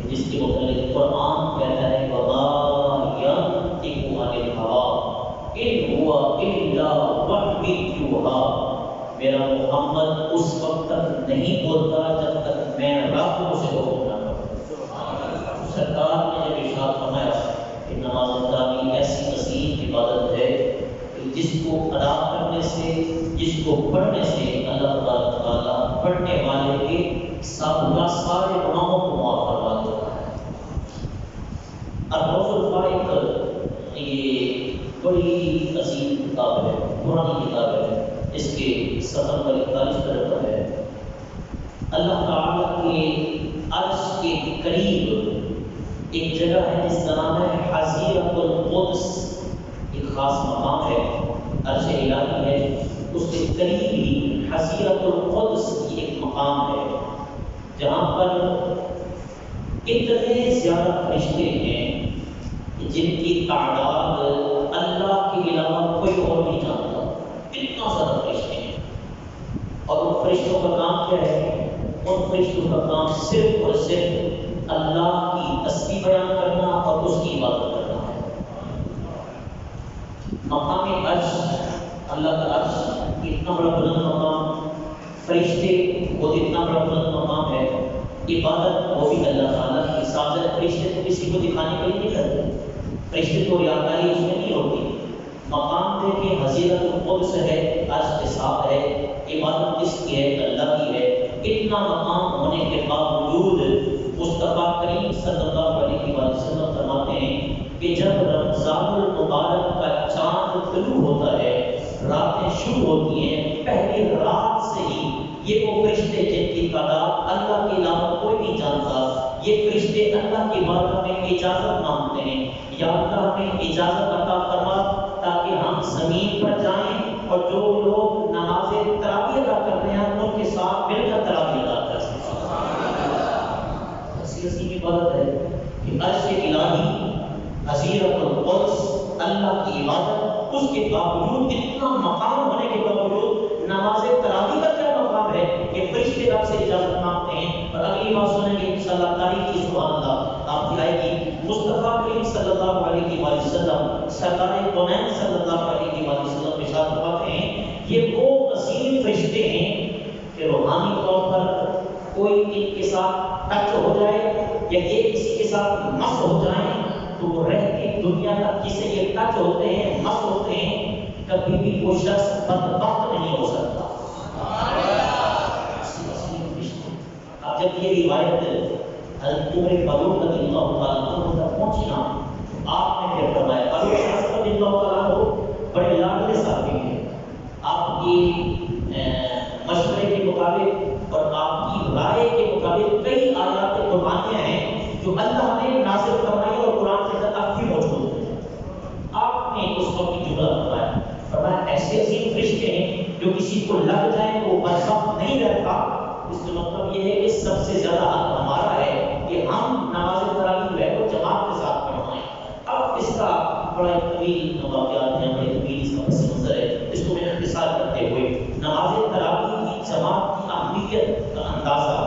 جس کے متعلق قرآن کہتا ہے ان ہوا الا وحی یوحا، میرا محمد اس وقت تک نہیں بولتا جب تک میں رب اسے حکم نہ کروں۔ سرکار نے جب ارشاد فرمایا کہ نماز تراویح ایسی عظیم عبادت ہے کہ جس کو ادا کرنے سے، جس کو پڑھنے سے اللہ تبارک تعالیٰ پڑھنے والے کے سارے گناہوں کو معاف فرما دیتا ہے۔ الروض الفائق یہ بڑی عظیم کتاب ہے، پرانی کتاب ہے، اس کے صفحہ پر 41 طرف ہے۔ اللہ تعالیٰ کے عرش کے قریب ایک جگہ ہے جس کا نام ہے حظیرۃ القدس، ایک خاص مقام ہے، عرش الہی ہے، اس کے قریب ہی حظیرۃ القدس کی ایک مقام ہے جہاں پر اتنے زیادہ فرشتے ہیں جن کی تعداد اللہ کے علاوہ کوئی اور نہیں جانتا، اتنا زیادہ فرشتے ہیں۔ اور ان فرشتوں کا کام کیا ہے؟ ان فرشتوں کا کام صرف اور صرف اللہ کی تسبیح بیان کرنا اور اس کی عبادت کرنا ہے۔ مقام عرش، اللہ کا عرش اتنا بڑا بلند مقام، فرشتے وہ اتنا بڑا بلند مقام ہے، عبادت وہ بھی اللہ تعالیٰ کی ساتھ ہے۔ فرشتے تو کسی کو دکھانے کے لیے نہیں کرتے، فرشتے تو ریاکاری اس میں نہیں ہوتی۔ مقام دیکھیں حضیرت القدس ہے، عرش کے ساتھ ہے، عبادت کس کی ہے؟ اللہ کی ہے۔ اتنا مقام ہونے کے باوجود مصطفیٰ کریم صلی اللہ علیہ وسلم فرماتے ہیں کہ جب رمضان المبارک کا چاند طلوع ہوتا ہے، راتیں شروع ہوتی ہیں، پہلی رات سے ہی یہ وہ فرشتے جن کی تعداد اللہ کے علاوہ کوئی نہیں جانتا، یہ فرشتے اللہ کی بارگاہ میں اجازت مانگتے ہیں، یا اللہ ہمیں اجازت عطا فرما تاکہ ہم زمین پر جائیں اور جو لوگ نماز تراویح ادا کر رہے ہیں ان کے ساتھ مل کر تراویح ادا کر سکیں۔ ایسی عظیم عبادت ہے کہ عرش الہی، حضیرۃ القدس، اللہ کی عبادت، اس کے باوجود اتنا مقام ہونے کے باوجود نماز تراویح کا کیا مقام ہے کہ فرشتے رب سے اجازت مانگتے ہیں۔ اور اگلی بات سنیں گے انشاءاللہ، تاریخ کی سبحان اللہ آپ کی آئے گی۔ مصطفیٰ کریم صلی اللہ علیہ وآلہ وسلم، سرکار کونین صلی اللہ علیہ وآلہ وسلم ارشاد فرماتے ہیں یہ وہ عظیم فرشتے ہیں کہ روحانی طور پر کوئی ان کے ساتھ ٹچ ہو جائے یا یہ کسی کے ساتھ مس ہو جائیں تو وہ رہتی دنیا تک جسے یہ ٹچ ہوتے ہیں، مس ہوتے ہیں، کبھی بھی وہ شخص بدبخت نہیں ہو سکتا۔ اب جب یہ روایت حضرت عمر فاروق رضی اللہ تعالیٰ عنہ تک پہنچی نا، آپ نے پھر فرمایا، فاروق رضی اللہ تعالیٰ عنہ بڑے لاڈلے صحابی ہیں، آپ کی مشورے کے مطابق اور آپ کی رائے کے مطابق کئی آیات قرآنیہ ہیں جو اللہ نے نازل فرمائی اور قرآن کے اندر اب بھی موجود ہیں۔ آپ نے اس وقت کی جملہ فرمایا ایسے عظیم فرشتے ہیں جو کسی کو لگ جائے تو وہ بدبخت نہیں رہتا۔ اس کا مطلب یہ ہے کہ سب سے زیادہ حق ہمارا ہے کہ ہم نماز تراویح جو ہے وہ جماعت کے ساتھ پڑھائیں۔ اب اس کا بڑا طویل واقعات ہیں، بڑے طویل اس کا پس منظر ہے، اس کو میں اختصار کرتے ہوئے نماز تراویح کی جماعت کی اہمیت کا اندازہ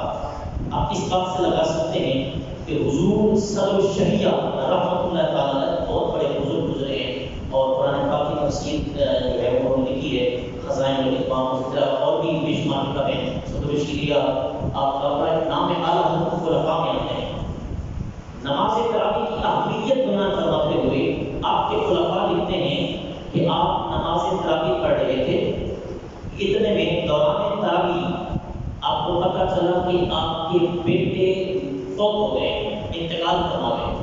آپ اس بات سے لگا سکتے ہیں کہ حضور صدر الشریعہ رحمۃ اللہ تعالیٰ علیہ بہت بڑے بزرگ گزرے ہیں اور قرآن پاک کی تفسیر جو ہے وہ لکھی ہے، خزائن الاقوام اور بھی بے شمار کتابیں، صدر الشریعہ آپ کا بڑا نام اعلیٰ حضرت خلفاء میں آتے ہیں۔ نماز تراویح کی اہمیت بیان کرواتے ہوئے آپ کے خلفاء لکھتے ہیں کہ آپ نماز تراویح پڑھ رہے تھے، اتنے میں دوران تراویح آپ کو پتہ چلا کہ آپ کے بیٹے فوت ہو گئے، انتقال فرما گئے۔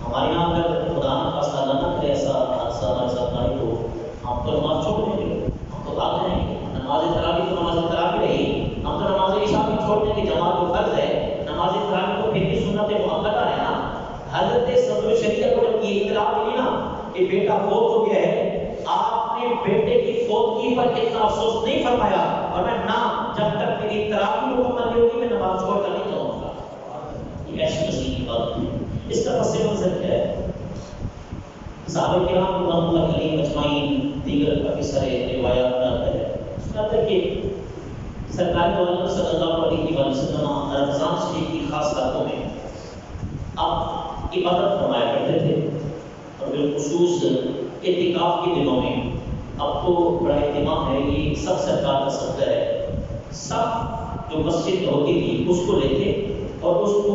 ہمارے یہاں اگر خدا نہ خواستہ اللہ نہ کرے ایسا حادثہ ہمارے ساتھ نہ ہو تو ہم تو نماز چھوڑ دیں گے، ہم تو بھاگ جائیں گے۔ نماز تراویح تو نماز تراویح رہی، ہم تو نماز عشاء بھی چھوڑ دیں گے، جماعت جو فرض ہے، نماز تراویح تو پھر بھی سنت مؤکدہ ہے نا۔ حضرت صدر الشریعہ کو جب یہ اطلاع ملی نا کہ بیٹا فوت ہو گیا ہے، آپ نے بیٹے کی فوتگی پر اتنا افسوس نہیں فرمایا اور میں نہ جب تک میری تراویح مکمل نہیں ہوگی میں نماز چھوڑ کر نہیں جاؤں گا۔ یہ ایسی عظیم بات ہے۔ اس کا پس منظر کیا ہے؟ صحابہ کرام رضوان اللہ علیہم اجمعین، دیگر کافی سارے روایات میں آتا ہے، اس میں آتا ہے کہ سرکار دو صلی اللہ علیہ وسلم رمضان شریف کی خاص راتوں میں آپ عبادت فرمایا کرتے تھے اور بالخصوص اعتکاف کے دنوں میں اب تو بڑا اہتمام ہے، یہ سب سرکار کا صدقہ ہے، سب جو مسجد میں ہوتی تھی اس کو لیتے اور اس کو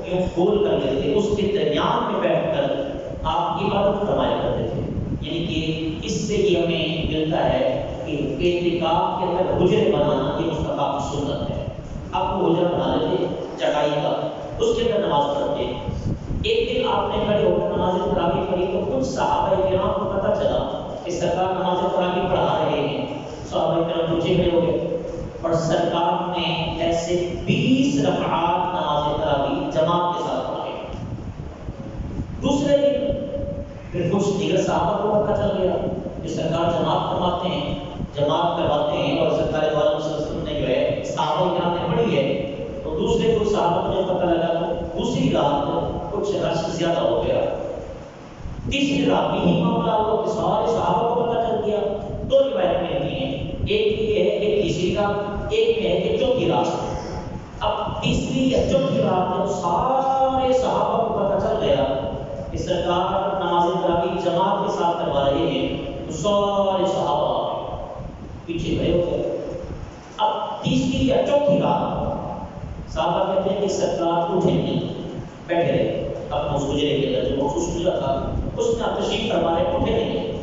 یوں کھول کر لیتے، اس کے درمیان میں بیٹھ کر آپ عبادت فرمایا کرتے تھے۔ یعنی کہ اس سے یہ ہمیں ملتا ہے کہ اعتکاف کے اندر حجرے بنانا یہ مصطفیٰ کی سنت ہے۔ آپ کو حجرہ بنا لیتے چٹائی کا، اس کے اندر نماز پڑھتے۔ ایک دن آپ نے کھڑے ہو کر نماز تراویح پڑھی تو کچھ صحابہ کرام کو پتہ چلا کہ سرکار نماز تراویح پڑھا رہے ہیں۔ صحابہ کرام پیچھے کھڑے ہو گئے اور سرکار نے ایسے 20 رکعات نماز تراویح جماعت کے ساتھ پڑھائی۔ دوسرے دن پھر کچھ دیگر صحابہ کو پتہ چل گیا کہ سرکار جماعت فرماتے ہیں، جماعت کرواتے ہیں، اور سرکار دو عالم صلی اللہ علیہ وسلم نے جو ہے صحابہ کرام نے پڑھی ہے، تو دوسرے کچھ صحابہ کو جب پتہ لگا تو دوسری رات کچھ رش زیادہ ہو گیا۔ تیسری رات بھی یہی معاملہ ہوا کہ سارے صحابہ کو پتہ چل گیا۔ دو روایت میں ہوتی ہیں، ایک یہ ہے کہ تیسری رات، ایک میں ہے کہ چوتھی رات۔ اب تیسری یا چوتھی رات جب سارے صحابہ کو پتہ چل گیا کہ سرکار نماز تراویح جماعت کے ساتھ کروا رہے ہیں، تو سارے صحابہ پیچھے کھڑے ہو گئے۔ اب تیسری یا چوتھی رات صحابہ کہتے ہیں کہ سرکار اٹھے نہیں، بیٹھے رہے اپنے اس حجرے کے اندر جو مخصوص حجرہ تھا اس میں آپ تشریف فرما رہے، اٹھے نہیں۔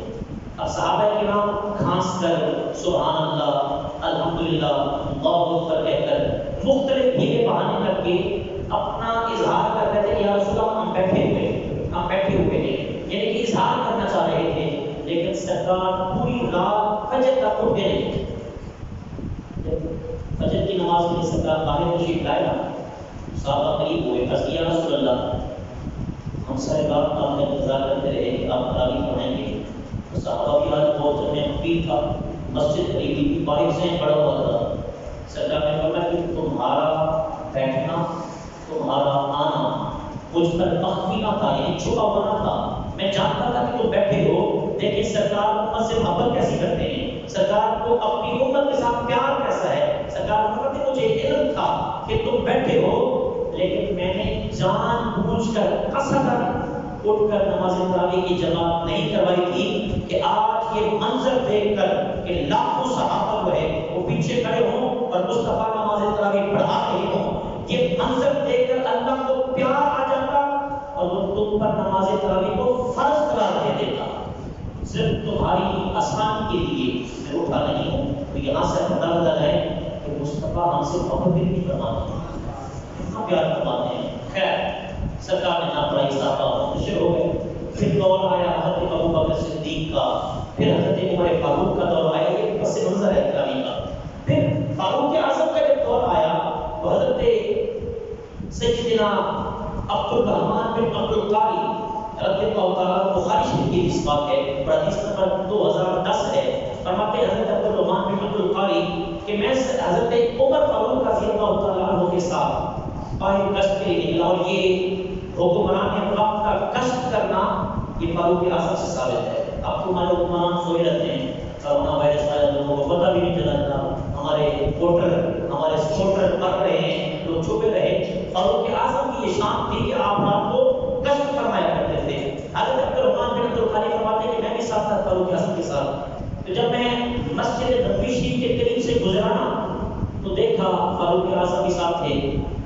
اب صحابہ کرام کھانس کر سبحان اللہ الحمدللہ اللہ اکبر کہہ کر مختلف ہیلے بہانے کر کے اپنا اظہار کر رہے تھے، یا رسول اللہ ہم بیٹھے ہوئے ہیں، یعنی کہ اظہار کرنا چاہ رہے تھے، لیکن سرکار پوری رات فجر تک اٹھے نہیں۔ فجر کی نماز میں سرکار باہر تشریف لائے نا، صحابہ قریب ہوئے، عرض کیا یا رسول اللہ ہم سارے رات کا ہم انتظار کرتے رہے کہ آپ تراویح پڑھیں گے۔ صحابہ بھی آج بہت جب میں امید تھا، مسجد قریبی تھی، باہر سے پڑا ہوا تھا۔ سرکار نے فرمایا کہ تمہارا بیٹھنا، تمہارا آنا مجھ پر مخفی نہ تھا، یعنی چھپا ہوا نہ تھا، میں جانتا تھا کہ تم بیٹھے ہو، لیکن سرکار امت سے محبت کیسی کرتے ہیں، سرکار کو اپنی امت کے ساتھ پیار کیسا ہے۔ سرکار فرماتے مجھے علم تھا کہ تم بیٹھے ہو، لیکن میں نے جان بوجھ کر قصداً اٹھ کر نماز تراویح کی جماعت نہیں کروائی تھی کہ آج یہ منظر دیکھ کر کہ لاکھوں صحابہ جو ہے وہ پیچھے کھڑے ہوں اور مصطفیٰ نماز تراویح پڑھا رہے ہوں، یہ منظر دیکھ کر اللہ کو پیار آ جاتا اور وہ تم پر نماز تراویح کو فرض قرار دے دیتا۔ صرف تمہاری آسانی کے لیے میں اٹھا نہیں ہوں، تو یہاں سے پتہ لگا ہے کہ مصطفیٰ ہم سے محبت بھی فرماتے ہیں، اتنا پیار فرماتے ہیں۔ خیر سرکار نے نہ پڑھائی، صحابہ منتشر ہو گئے۔ پھر دور آیا حضرت ابو بکر صدیق کا، پھر حضرت عمر فاروق کا دور آیا، یہ پس منظر ہے تراویح کا۔ پھر فاروق اعظم کا جب دور آیا تو حضرت سیدنا عبد الرحمن بن عبد القاری رضی اللہ تعالیٰ بخاری شریف کی اس بات ہے، حدیث نمبر 2010 ہے، فرماتے ہیں حضرت عبد الرحمن بن عبد القاری کہ میں حضرت عمر فاروق رضی اللہ تعالیٰ عنہ کے ساتھ باہر گشت کے لیے نکلا، اور یہ حکمران وقت کا گشت کرنا یہ فاروق اعظم سے ثابت ہے۔ اب تو ہمارے حکمران سوئے رہتے ہیں، کرونا وائرس آیا، لوگوں کو پتہ بھی نہیں چلا، ہمارے ووٹر ہمارے سپورٹر مر رہے ہیں، لوگ چھپے رہے۔ فاروق اعظم کی یہ شان تھی کہ آپ رات کو گشت فرمایا کرتے تھے۔ حضرت عبد الرحمن بن عبد القاری فرماتے ہیں کہ میں بھی ساتھ تھا فاروق اعظم کے ساتھ، تو جب میں مسجد نبوی شریف کے قریب سے گزرا تو دیکھا فاروق اعظم بھی ساتھ تھے،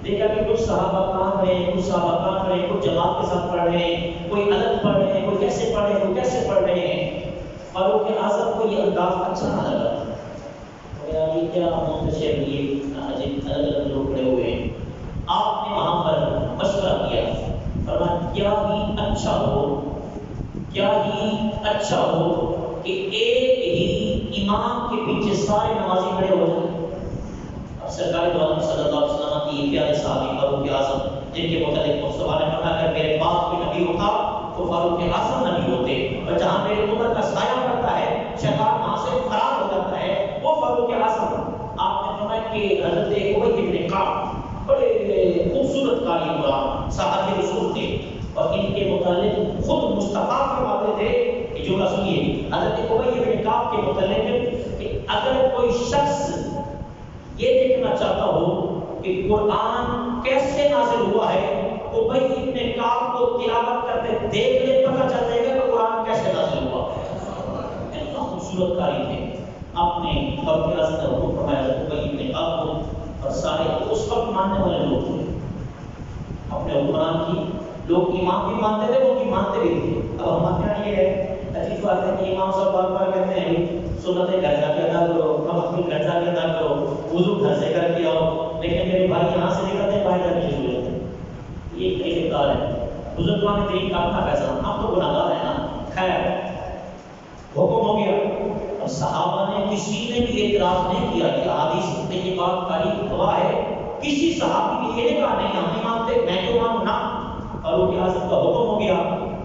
دیکھا کہ کچھ صحابہ کہاں کھڑے ہیں، کچھ صحابہ کہاں کھڑے ہیں، کچھ جماعت کے ساتھ پڑھ رہے ہیں، کوئی الگ پڑھ رہے ہیں، کوئی کیسے پڑھ رہے ہیں، کوئی کیسے پڑھ رہے ہیں۔ فاروق اعظم کو یہ انداز اچھا نہ لگا، یہ کیا منتشر یہ الگ الگ لوگ کھڑے ہوئے ہیں۔ آپ نے وہاں پر مشورہ کیا، فرمایا کیا ہی اچھا ہو، کیا ہی اچھا ہو کہ ایک ہی امام کے پیچھے سارے نمازی کھڑے ہو جائیں۔ اب سرکار دو عالم صلی اللہ علیہ وسلم کی پیارے صحابی فاروق اعظم جن کے متعلق مصطفیٰ نے فرمایا اگر میرے باپ کوئی نبی ہوتا تو فاروق اعظم نبی ہوتے، اور جہاں میرے عمر کا سایہ پڑتا ہے شیطان وہاں سے فرار ہو جاتا ہے، وہ فاروق اعظم۔ آپ نے فرمایا کہ حضرت ابی بن کعب بڑے خوبصورت قاری قرآن صحابی رسول تھے، اور ان کے متعلق خود مصطفیٰ فرماتے تھے کہ جو سنیے حضرت ابی بن کعب کے متعلق کہ اگر کوئی شخص یہ دیکھنا چاہتا ہو کہ قرآن کیسے نازل ہوا ہے، ابی بن کعب کو تلاوت کرتے دیکھ لے، پتہ چل جائے گا کہ قرآن کیسے نازل ہوا۔ خوبصورت کاری تھے. آپ نے فاروق اعظم کا حکم فرمایا حضرت ابی بن کعب اور سارے اس وقت ماننے والے لوگ تھے اپنے حکمران کی. لوگ امام بھی مانتے تھے، وہ بھی مانتے بھی تھے. اب ہمارے یہاں یہ ہے عجیب بات ہے کہ امام صاحب بار بار کہتے ہیں سنتیں گھر جا کے ادا کرو، نوافل گھر جا کے ادا کرو، وضو گھر سے کر کے آؤ، لیکن میرے بھائی یہاں سے نکلتے ہیں باہر جا کے ضرورت ہے. یہ طریقہ کار ہے. بزرگوں نے طریقہ اپنا فیصلہ، ہم تو گناہگار ہیں نا. خیر حکم ہو گیا. اور صحابہ نے کسی نے بھی اعتراض نہیں کیا کہ احادیث میں یہ بات تاریخ گواہ ہے. کسی صحابی نے یہ کہا نہیں ہم نہیں مانتے، میں کیوں مانوں نا. فاروق اعظم کا حکم ہو گیا.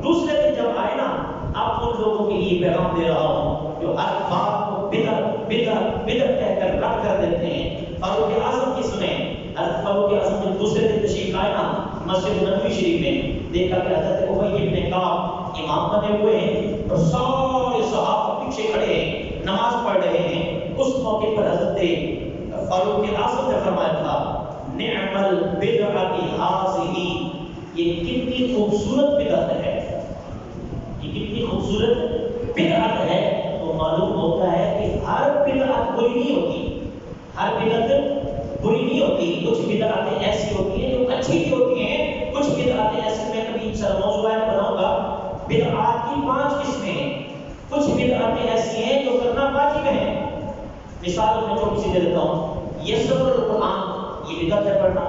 دوسرے دن جب آئے نا، آپ ان لوگوں کے لیے پیغام دے رہا ہوں جو ہر بات کو بدعت بدعت بدعت کہہ کر رد کر دیتے ہیں. فاروق اعظم کی سنیں. حضرت فاروق اعظم نے دوسرے دن تشریف لائے نا مسجد نبوی شریف میں، دیکھا کہ حضرت ابی بن کعب امام بنے ہوئے ہیں اور سارے صحابہ پیچھے کھڑے ہیں نماز پڑھ رہے ہیں. اس موقع پر حضرت فاروق اعظم نے فرمایا تھا نعم البدعۃ ھذہ، یہ کتنی خوبصورت بدعت ہے، یہ کتنی خوبصورت بدعت ہے. تو معلوم ہوتا ہے کہ ہر بدعت بری نہیں ہوتی، ہر بدعت بری نہیں ہوتی. کچھ بدعتیں ایسی ہوتی ہیں جو اچھی بھی ہوتی ہیں، کچھ بدعتیں ایسی. میں کبھی انشاءاللہ موضوع بناؤں گا. بدعات کی 5 قسمیں ہیں. کچھ بدعتیں ایسی ہیں جو کرنا واجب ہے. مثال میں چھوٹی سی دے دیتا ہوں. یسر القرآن یہ بدعت ہے پڑھنا.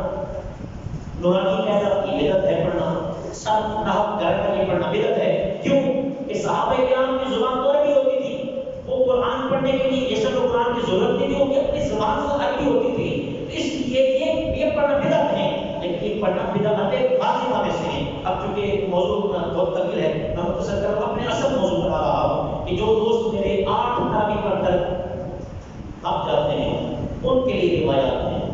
نورانی قاعدہ یہ بدعت ہے پڑھنا. سب نحو گھر کا یہ پڑھنا بدعت ہے. کیوں کہ صحابہ کرام کی زبان تو عربی ہوتی تھی، وہ قرآن پڑھنے کے لیے یسر القرآن کی ضرورت نہیں تھی، وہ اپنی زبان سے عربی ہوتی تھی. اس لیے یہ پڑھنا بدعت ہے. لیکن یہ پڑھنا بدعت واجبہ میں سے ہے. اب چونکہ موضوع بہت طویل ہے، میں مختصر کر اپنے اصل موضوع پر آ رہا ہوں کہ جو دوست میرے 8 تراویح پڑھ کر آپ جاتے ہیں ان کے لیے روایات ہیں.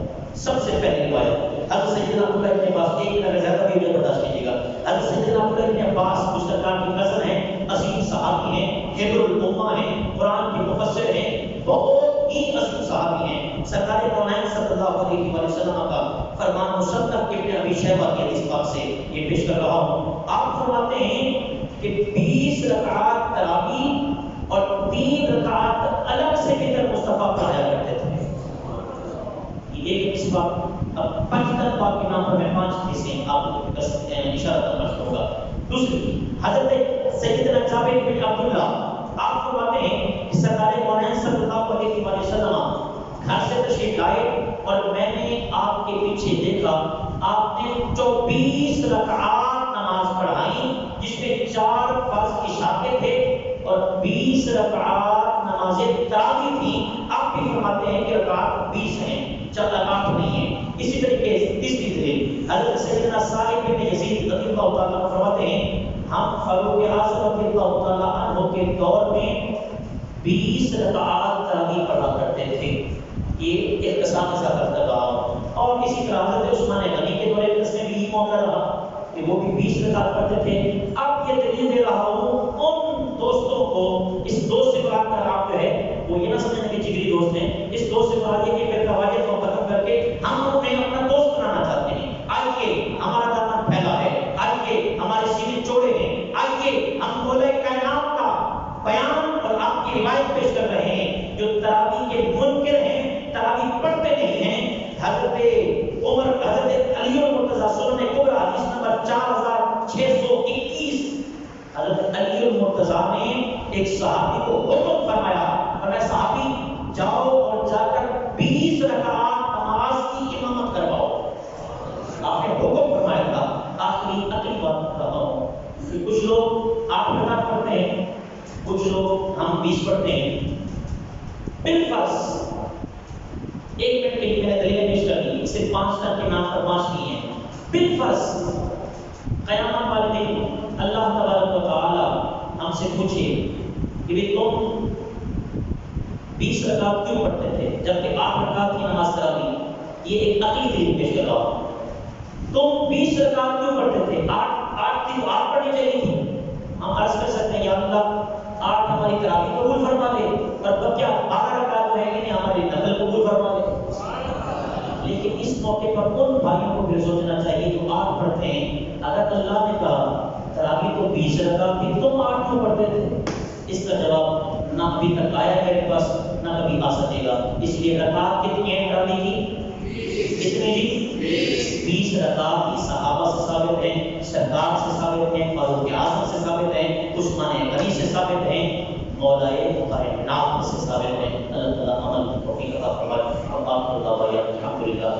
سب سے پہلی روایت حضرت سیدنا عبداللہ ابن عباس، ایک نہ زیادہ بھی برداشت کیجیے گا. حضرت سیدنا عبداللہ ابن عباس مشتاق کی کزن ہیں، عظیم صحابی ہیں، حبر الامہ ہیں، قرآن کے مفسر ہیں، بہت ہی عظیم صحابی ہیں. سرکار کونین صلی اللہ علیہ وسلم کا فرمان مصدق ابن ابی شیبہ کی حدیث پاک سے یہ پیش کر رہا ہوں. آپ فرماتے ہیں کہ 20 رکعات تراویح اور 3 رکعات الگ سے وتر مصطفیٰ پڑھایا کرتے تھے. یہ اس بات اب 75 باب کے نام پر میں 5 حصے آپ کو اشارہ کروں گا. دوسری حضرت سیدنا جابر بن عبداللہ آپ فرماتے ہیں کہ سرکار کونین صلی اللہ علیہ وسلم گھر سے تشریف لائے اور میں نے آپ کے پیچھے دیکھا آپ نے 24 رکعات نماز پڑھائی جس میں 4 فرض عشاء تھے اور 20 رکعات نماز تراویح تھی. آپ بھی فرماتے ہیں کہ رکعات 20 ہیں، 4 رکعات نہیں ہیں. اسی طریقے سے تیسری دلیل حضرت سیدنا صالح بن یزید رضی اللہ تعالیٰ عنہ فرماتے ہیں ہم فاروق اعظم رضی اللہ تعالیٰ عنہ کے دور میں 20 رکعات تراویح پڑھا کرتے تھے. یہ اختصار سے عرض کر رہا ہوں. اور اسی طرح حضرت عثمان غنی کے دور میں بھی یہ معاملہ رہا کہ وہ بھی 20 رکعت پڑھتے تھے. اب یہ دلیل دے رہا ہوں ان دوستوں کو. اس دوست سے بات کر آپ جو ہے وہ یہ نہ سمجھنا کہ جگری دوست ہیں. اس دوست سے بات یہ کہ پھر قواعد کو ختم کر کے ہم انہیں اپنا دوست بنانا چاہتے ہیں. آئیے ہمارا دامن پھیلا ہے، آئیے ہمارے سینے چوڑے ہیں، آئیے ہم مولا کائنات کا بیان اور آپ کی روایت پیش کر رہے ہیں. جو تراویح کے منکر ہیں، تراویح پڑھتے نہیں ہیں. حضرت عمر حضرت علی المرتضیٰ سنن کبریٰ حدیث نمبر 4621 حضرت علی المرتضیٰ نے ایک صحابی کو حکم فرمایا اور اے صحابی جاؤ اور جا کر 20 رکعات نماز کی امامت کرواؤ. آپ نے حکم فرمایا تھا. آخری عقلی بات کر رہا ہوں کہ کچھ لوگ 8 رکعات پڑھتے ہیں، کچھ لوگ ہم 20 پڑھتے ہیں. بالفرض 1 منٹ کے لیے میں نے دلیل پیش کر دی، اسے 5 تک کے نام پر 5 کی ہیں. بالفرض قیامت والے دن اللہ تبارک و تعالی ہم سے پوچھے کہ تم 20 رکعت کیوں پڑھتے تھے جبکہ 8 رکعت کی نماز تراویح. یہ ایک عقلی دلیل پیش کر رہا ہوں. تم 20 رکعت کیوں پڑھتے تھے؟ 8 تھی تو 8 پڑھنی چاہیے تھی. ہم عرض کر سکتے ہیں یا اللہ 8 ہماری تراویح قبول فرما لے اور کیا 12 رکعت جو ہے کہ ہماری نفل قبول فرما لے. لیکن اس موقع پر ان بھائیوں کو بھی سوچنا چاہیے جو 8 پڑھتے ہیں. اگر اللہ نے کہا تراویح تو 20 رکعت تھی تم 8 کیوں پڑھتے تھے؟ اس کا جواب نہ ابھی تک آیا میرے پاس نہ کبھی آ سکے گا. اس لیے رکعت کتنی ہے کرنے کی؟ کتنی جی؟ 20 رکعت کی صحابہ سے ثابت ہیں، سرکار سے ثابت ہیں، فاروق اعظم سے ثابت ہیں، عثمان غنی سے ثابت ہیں، مولائے کائنات سے ثابت ہیں. اللہ تعالیٰ عمل کی توفیق عطا فرمائے. اور آپ کو الحمدللہ.